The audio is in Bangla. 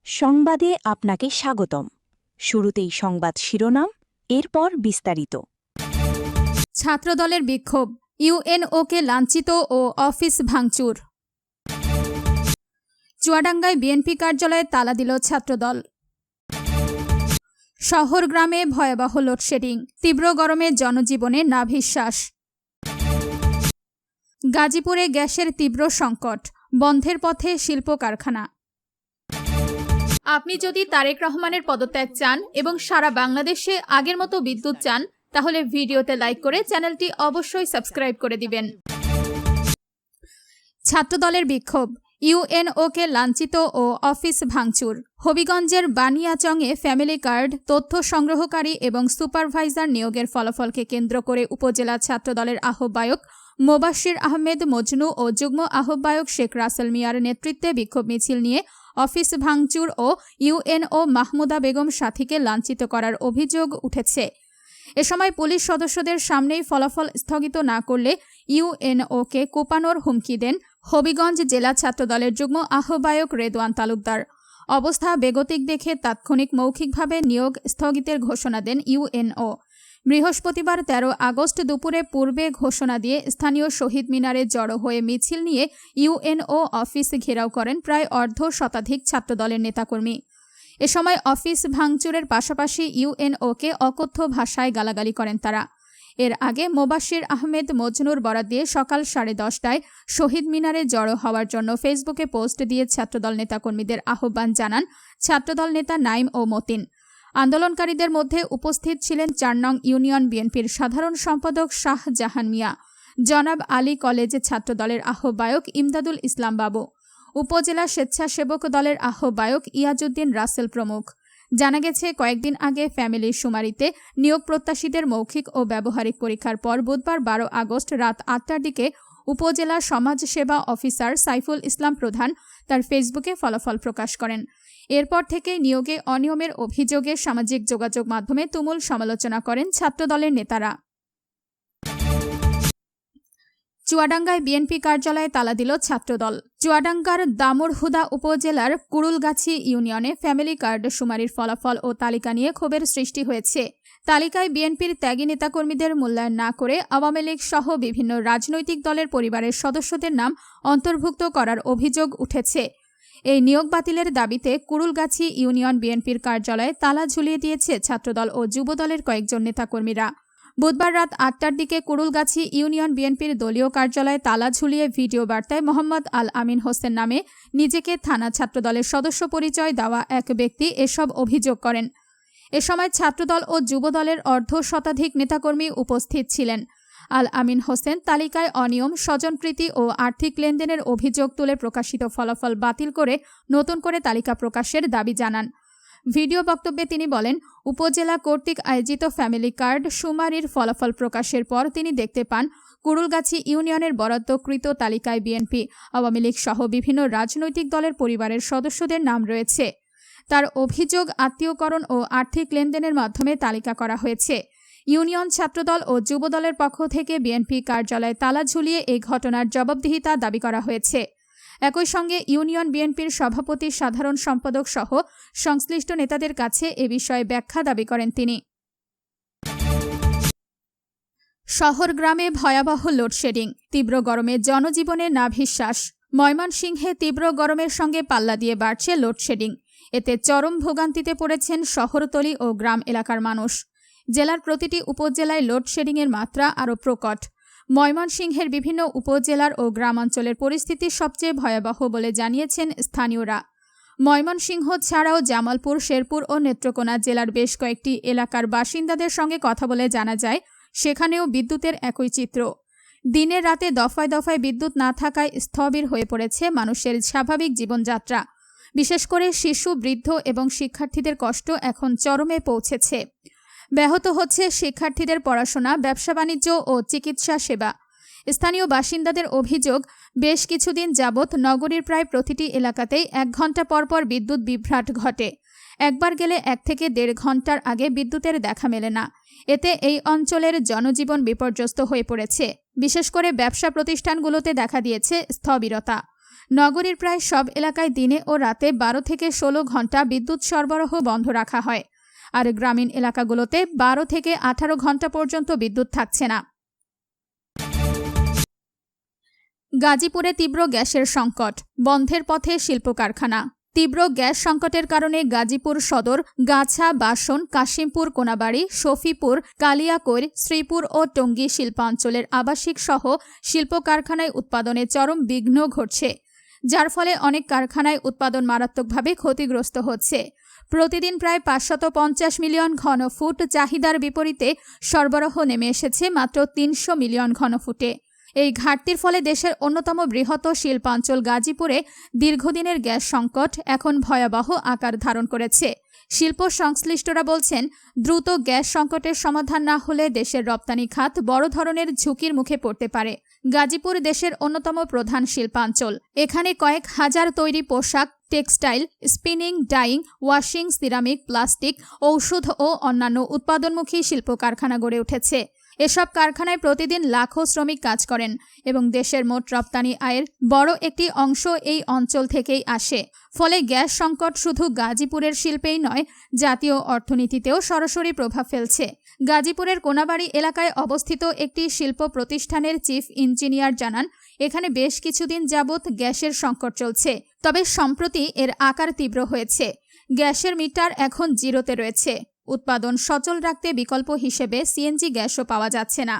সংবাদে আপনাকে স্বাগতম। শুরুতেই সংবাদ শিরোনাম, এরপর বিস্তারিত। ছাত্রদলের বিক্ষোভ, ইউএনওকে লাঞ্ছিত ও অফিস ভাঙচুর। চুয়াডাঙ্গায় বিএনপি কার্যালয়ে তালা দিল ছাত্রদল। শহর গ্রামে ভয়াবহ লোডশেডিং, তীব্র গরমে জনজীবনে নাভিশ্বাস। গাজীপুরে গ্যাসের তীব্র সংকট, বন্ধের পথে শিল্প কারখানা। আপনি যদি তারেক রহমানের পদত্যাগ চান এবং সারা বাংলাদেশে আগের মতো বিদ্যুৎ চান, তাহলে ভিডিওতে লাইক করে চ্যানেলটি অবশ্যই সাবস্ক্রাইব করে দিবেন। ছাত্রদলের বিক্ষোভ, ইউএনওকে লাঞ্ছিত ও অফিস ভাঙচুর। হবিগঞ্জের বানিয়াচংয়ে ফ্যামিলি কার্ড, তথ্য সংগ্রহকারী এবং সুপারভাইজার নিয়োগের ফলাফলকে কেন্দ্র করে উপজেলা ছাত্রদলের আহ্বায়ক মোবাশ্বির আহমেদ মজনু ও যুগ্ম আহ্বায়ক শেখ রাসেল মিয়ার নেতৃত্বে বিক্ষোভ মিছিল নিয়ে অফিস ভাঙচুর ও ইউএনও মাহমুদা বেগম সাথীকে লাঞ্ছিত করার অভিযোগ উঠেছে। এ সময় পুলিশ সদস্যদের সামনেই ফলাফল স্থগিত না করলে ইউএনওকে কোপানোর হুমকি দেন হবিগঞ্জ জেলা ছাত্রদলের যুগ্ম আহ্বায়ক রেদওয়ান তালুকদার। অবস্থা বেগতিক দেখে তাৎক্ষণিক মৌখিকভাবে নিয়োগ স্থগিতের ঘোষণা দেন ইউএনও। বৃহস্পতিবার ১৩ আগস্ট দুপুরে পূর্বে ঘোষণা দিয়ে স্থানীয় শহীদ মিনারে জড়ো হয়ে মিছিল নিয়ে ইউএনও অফিস ঘেরাও করেন প্রায় অর্ধ শতাধিক ছাত্রদলের নেতাকর্মী। এ সময় অফিস ভাঙচুরের পাশাপাশি ইউএনওকে অকথ্য ভাষায় গালাগালি করেন তারা। এর আগে মোবাশ্বির আহমেদ মজনুর বরাত দিয়ে সকাল 10:30টায় শহীদ মিনারে জড়ো হওয়ার জন্য ফেসবুকে পোস্ট দিয়ে ছাত্রদল নেতাকর্মীদের আহ্বান জানান ছাত্রদল নেতা নাইম ও মতিন। আন্দোলনকারীদের মধ্যে উপস্থিত ছিলেন ৪ নং ইউনিয়ন বিএনপির সাধারণ সম্পাদক শাহজাহান মিয়া, জনাব আলী কলেজ ছাত্রদলের আহ্বায়ক ইমদাদুল ইসলাম বাবু, উপজেলা স্বেচ্ছাসেবক দলের আহ্বায়ক ইয়াজউদ্দিন রাসেল প্রমুখ। জানা গেছে, কয়েকদিন আগে ফ্যামিলির শুমারিতে নিয়োগ প্রত্যাশীদের মৌখিক ও ব্যবহারিক পরীক্ষার পর বুধবার ১২ আগস্ট রাত ৮টার দিকে উপজেলা সমাজসেবা অফিসার সাইফুল ইসলাম প্রধান তার ফেসবুকে ফলাফল প্রকাশ করেন। এরপর থেকে নিয়োগে অনিয়মের অভিযোগে সামাজিক যোগাযোগ মাধ্যমে তুমুল সমালোচনা করেন ছাত্রদলের নেতারা। চুয়াডাঙ্গায় বিএনপি কার্যালয়ে তালা দিল ছাত্রদল। চুয়াডাঙ্গার দামুড়হুদা উপজেলার কুড়ুলগাছি ইউনিয়নে ফ্যামিলি কার্ড শুমারির ফলাফল ও তালিকা নিয়ে ক্ষোভের সৃষ্টি হয়েছে। তালিকায় বিএনপির ত্যাগী নেতাকর্মীদের মূল্যায়ন না করে আওয়ামী লীগ সহ বিভিন্ন রাজনৈতিক দলের পরিবারের সদস্যদের নাম অন্তর্ভুক্ত করার অভিযোগ উঠেছে। এই নিয়োগ বাতিলের দাবিতে কুড়ুলগাছি ইউনিয়ন বিএনপির কার্যালয়ে তালা ঝুলিয়ে দিয়েছে ছাত্রদল ও যুবদলের কয়েকজন নেতাকর্মীরা। বুধবার রাত ৮টার দিকে কুড়ুলগাছি ইউনিয়ন বিএনপির দলীয় কার্যালয়ে তালা ঝুলিয়ে ভিডিও বার্তায় মোহাম্মদ আল আমিন হোসেন নামে নিজেকে থানা ছাত্রদলের সদস্য পরিচয় দেওয়া এক ব্যক্তি এসব অভিযোগ করেন। এ সময় ছাত্রদল ও যুবদলের অর্ধ শতাধিক নেতাকর্মী উপস্থিত ছিলেন। আল আমিন হোসেন তালিকায় অনিয়ম, স্বজনপ্রীতি ও আর্থিক লেনদেনের অভিযোগ তুলে প্রকাশিত ফলাফল বাতিল করে নতুন করে তালিকা প্রকাশের দাবি জানান। ভিডিও বক্তব্যে তিনি বলেন, উপজেলা কর্তৃক আয়োজিত ফ্যামিলি কার্ড শুমারির ফলাফল প্রকাশের পর তিনি দেখতে পান কুড়ুলগাছি ইউনিয়নের বরাদ্দকৃত তালিকায় বিএনপি, আওয়ামী লীগ সহ বিভিন্ন রাজনৈতিক দলের পরিবারের সদস্যদের নাম রয়েছে। তার অভিযোগ, আত্মীয়করণ ও আর্থিক লেনদেনের মাধ্যমে তালিকা করা হয়েছে। ইউনিয়ন ছাত্রদল ও যুবদলের পক্ষ থেকে বিএনপি কার্যালয়ে তালা ঝুলিয়ে এই ঘটনার জবাবদিহিতা দাবি করা হয়েছে। একই সঙ্গে ইউনিয়ন বিএনপির সভাপতি, সাধারণ সম্পাদক সহ সংশ্লিষ্ট নেতাদের কাছে এ বিষয়ে ব্যাখ্যা দাবি করেন তিনি। শহর গ্রামে ভয়াবহ লোডশেডিং, তীব্র গরমে জনজীবনে নাভিশ্বাস। ময়মনসিংহে তীব্র গরমের সঙ্গে পাল্লা দিয়ে বাড়ছে লোডশেডিং। এতে চরম ভোগান্তিতে পড়েছেন শহরতলি ও গ্রাম এলাকার মানুষ। জেলার প্রতিটি উপজেলায় লোডশেডিংয়ের মাত্রা আরও প্রকট। ময়মনসিংহের বিভিন্ন উপজেলার ও গ্রামাঞ্চলের পরিস্থিতি সবচেয়ে ভয়াবহ বলে জানিয়েছেন স্থানীয়রা। ময়মনসিংহ ছাড়াও জামালপুর, শেরপুর ও নেত্রকোনা জেলার বেশ কয়েকটি এলাকার বাসিন্দাদের সঙ্গে কথা বলে জানা যায়, সেখানেও বিদ্যুতের একই চিত্র। দিনে রাতে দফায় দফায় বিদ্যুৎ না থাকায় স্থবির হয়ে পড়েছে মানুষের স্বাভাবিক জীবনযাত্রা। বিশেষ করে শিশু, বৃদ্ধ এবং শিক্ষার্থীদের কষ্ট এখন চরমে পৌঁছেছে। ব্যাহত হচ্ছে শিক্ষার্থীদের পড়াশোনা, ব্যবসা বাণিজ্য ও চিকিৎসা সেবা। স্থানীয় বাসিন্দাদের অভিযোগ, বেশ কিছুদিন যাবৎ নগরীর প্রায় প্রতিটি এলাকাতেই ১ ঘণ্টা পরপর বিদ্যুৎ বিভ্রাট ঘটে। একবার গেলে ১ থেকে ১.৫ ঘণ্টার আগে বিদ্যুতের দেখা মেলে না। এতে এই অঞ্চলের জনজীবন বিপর্যস্ত হয়ে পড়েছে। বিশেষ করে ব্যবসা প্রতিষ্ঠানগুলোতে দেখা দিয়েছে স্থবিরতা। নগরীর প্রায় সব এলাকায় দিনে ও রাতে 12 থেকে 16 ঘন্টা বিদ্যুৎ সরবরাহ বন্ধ রাখা হয়, আর গ্রামীণ এলাকাগুলোতে 12 থেকে 18 ঘন্টা পর্যন্ত বিদ্যুৎ থাকছে না। গাজীপুরে তীব্র গ্যাসের সংকট, বন্ধের পথে শিল্প কারখানা। তীব্র গ্যাস সংকটের কারণে গাজীপুর সদর, গাছা, বাসন, কাশিমপুর, কোনাবাড়ি, শফিপুর, কালিয়াকৈর, শ্রীপুর ও টঙ্গী শিল্পাঞ্চলের আবাসিক সহ শিল্প কারখানায় উৎপাদনে চরম বিঘ্ন ঘটছে, যার ফলে অনেক কারখানায় উৎপাদন মারাত্মকভাবে ক্ষতিগ্রস্ত হচ্ছে। প্রতিদিন প্রায় 550 মিলিয়ন ঘনফুট চাহিদার বিপরীতে সরবরাহ নেমে এসেছে মাত্র 300 মিলিয়ন ঘনফুটে। এই ঘাটতির ফলে দেশের অন্যতম বৃহৎ শিল্পাঞ্চল গাজীপুরে দীর্ঘদিনের গ্যাস সংকট এখন ভয়াবহ আকার ধারণ করেছে। শিল্প সংশ্লিষ্টরা বলছেন, দ্রুত গ্যাস সংকটের সমাধান না হলে দেশের রপ্তানি খাত বড় ধরনের ঝুঁকির মুখে পড়তে পারে। গাজীপুর দেশের অন্যতম প্রধান শিল্পাঞ্চল। এখানে কয়েক হাজার তৈরি পোশাক, textile, spinning, dyeing, washing, ceramic, plastic, ঔষধ ও অন্যান্য উৎপাদনমুখী শিল্প কারখানা গড়ে উঠেছে। এসব কারখানায় প্রতিদিন লাখো শ্রমিক কাজ করেন এবং দেশের মোট রপ্তানি আয়ের বড় একটি অংশ এই অঞ্চল থেকেই আসে। ফলে গ্যাস সংকট শুধু গাজীপুরের শিল্পেই নয়, জাতীয় অর্থনীতিতেও সরাসরি প্রভাব ফেলছে। গাজীপুরের কোনাবাড়ি এলাকায় অবস্থিত একটি শিল্প প্রতিষ্ঠানের চিফ ইঞ্জিনিয়ার জানান, এখানে বেশ কিছুদিন যাবৎ গ্যাসের সংকট চলছে, তবে সম্প্রতি এর আকার তীব্র হয়েছে। গ্যাসের মিটার এখন জিরোতে রয়েছে। উৎপাদন সচল রাখতে বিকল্প হিসেবে সিএনজি গ্যাসও পাওয়া যাচ্ছে না।